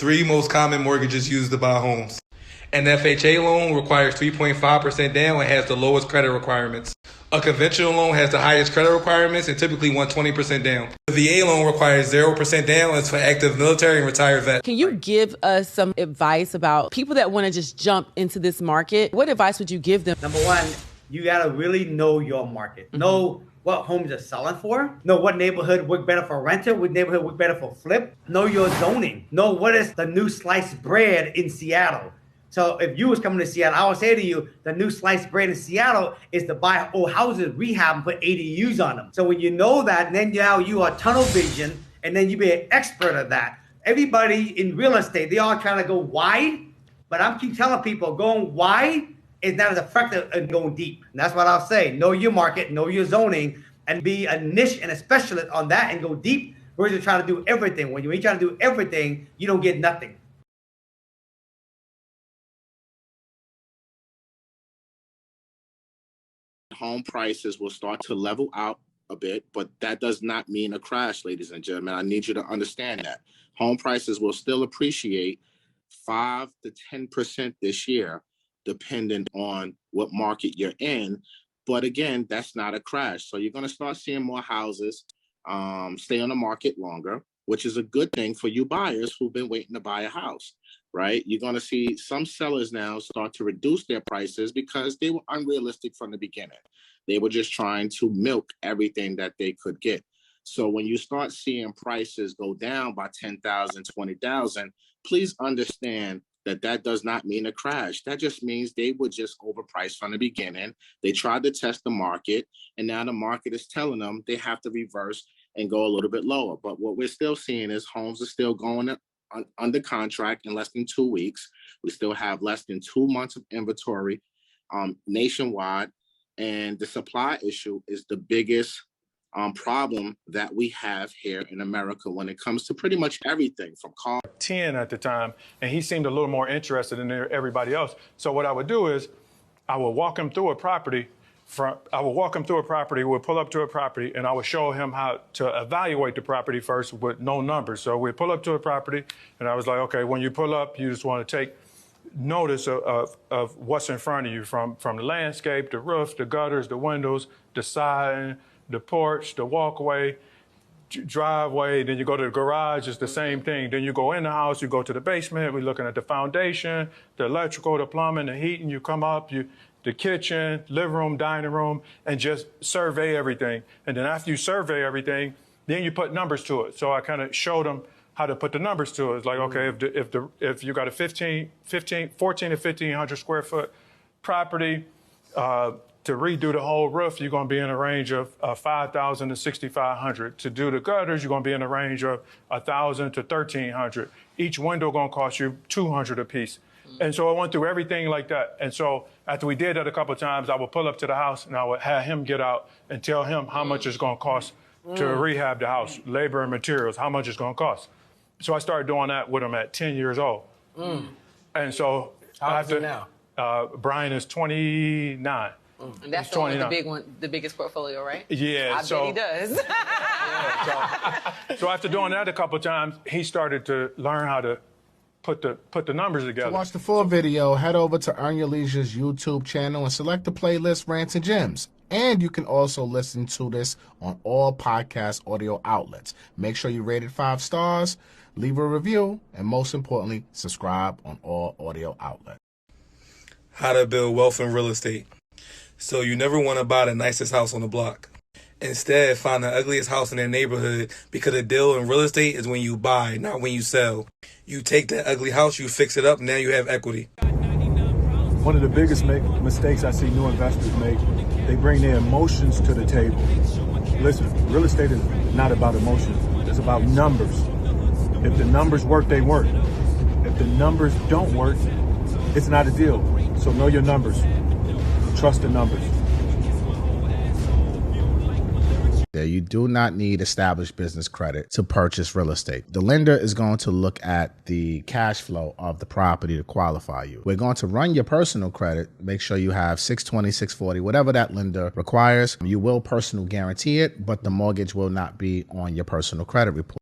Three most common mortgages used to buy homes. An FHA loan requires 3.5% down and has the lowest credit requirements. A conventional loan has the highest credit requirements and typically wants 20% down. The VA loan requires 0% down and it's for active military and retired vets. Can you give us some advice about people that want to just jump into this market? What advice would you give them? Number one, you got to really know your market. Know what homes are selling for. Know what neighborhood work better for renter, what neighborhood work better for flip. Know your zoning. Know what is the new sliced bread in Seattle. So if you was coming to Seattle, I would say to you, the new sliced bread in Seattle is to buy old houses, rehab, and put ADUs on them. So when you know that, then now you are tunnel vision, and then you be an expert at that. Everybody in real estate, they all trying to go wide, but I keep telling people going wide is not as effective as going deep. And that's what I'll say. Know your market, know your zoning, and be a niche and a specialist on that and go deep versus trying to do everything. When you try to do everything, you don't get nothing. Home prices will start to level out a bit, but that does not mean a crash, ladies and gentlemen. I need you to understand that. Home prices will still appreciate 5 to 10% this year, dependent on what market you're in. But again, that's not a crash. So you're going to start seeing more houses stay on the market longer, which is a good thing for you buyers who've been waiting to buy a house, right? You're going to see some sellers now start to reduce their prices because they were unrealistic from the beginning. They were just trying to milk everything that they could get. So when you start seeing prices go down by 10,000, 20,000, please understand that that does not mean a crash. That just means they were just overpriced from the beginning. They tried to test the market, and now the market is telling them they have to reverse and go a little bit lower. But what we're still seeing is homes are still going under contract in less than 2 weeks. We still have less than 2 months of inventory nationwide. And the supply issue is the biggest problem that we have here in America when it comes to pretty much everything from cars. 10 at the time, and he seemed a little more interested than everybody else. So what I would do is I would walk him through a property. We'd pull up to a property, and I would show him how to evaluate the property first with no numbers. So we'd pull up to a property, and I was like, okay, when you pull up, you just want to take notice of what's in front of you, from the landscape, the roof, the gutters, the windows, the siding, the porch, the walkway, driveway. Then you go to the garage, it's the same thing. Then you go in the house, you go to the basement, we're looking at the foundation, the electrical, the plumbing, the heating. You come up, the kitchen, living room, dining room, and just survey everything. And then after you survey everything, then you put numbers to it. So I kind of showed them how to put the numbers to it. It's like, okay, if you got a 14 to 1,500 square foot property, to redo the whole roof, you're going to be in a range of 5,000 to 6,500. To do the gutters, you're going to be in a range of 1,000 to 1,300. Each window going to cost you 200 a piece. And so I went through everything like that. And so after we did that a couple of times, I would pull up to the house and I would have him get out and tell him how much it's going to cost to rehab the house, labor and materials, how much it's going to cost. So I started doing that with him at 10 years old. And so how old is he now? Brian is 29. And that's the one with the big one, the biggest portfolio, right? Yeah. I bet he does. So after doing that a couple of times, he started to learn how to put the numbers together. To watch the full video, head over to Earn Your Leisure's YouTube channel and select the playlist Rants and Gems. And you can also listen to this on all podcast audio outlets. Make sure you rate it 5 stars, leave a review, and most importantly, subscribe on all audio outlets. How to build wealth in real estate. So you never want to buy the nicest house on the block. Instead, find the ugliest house in their neighborhood, because a deal in real estate is when you buy, not when you sell. You take that ugly house, you fix it up, now you have equity. One of the biggest mistakes I see new investors make, they bring their emotions to the table. Listen, real estate is not about emotions. It's about numbers. If the numbers work, they work. If the numbers don't work, it's not a deal. So know your numbers. Trust the numbers. You do not need established business credit to purchase real estate. The lender is going to look at the cash flow of the property to qualify you. We're going to run your personal credit. Make sure you have 620, 640, whatever that lender requires. You will personal guarantee it, but the mortgage will not be on your personal credit report.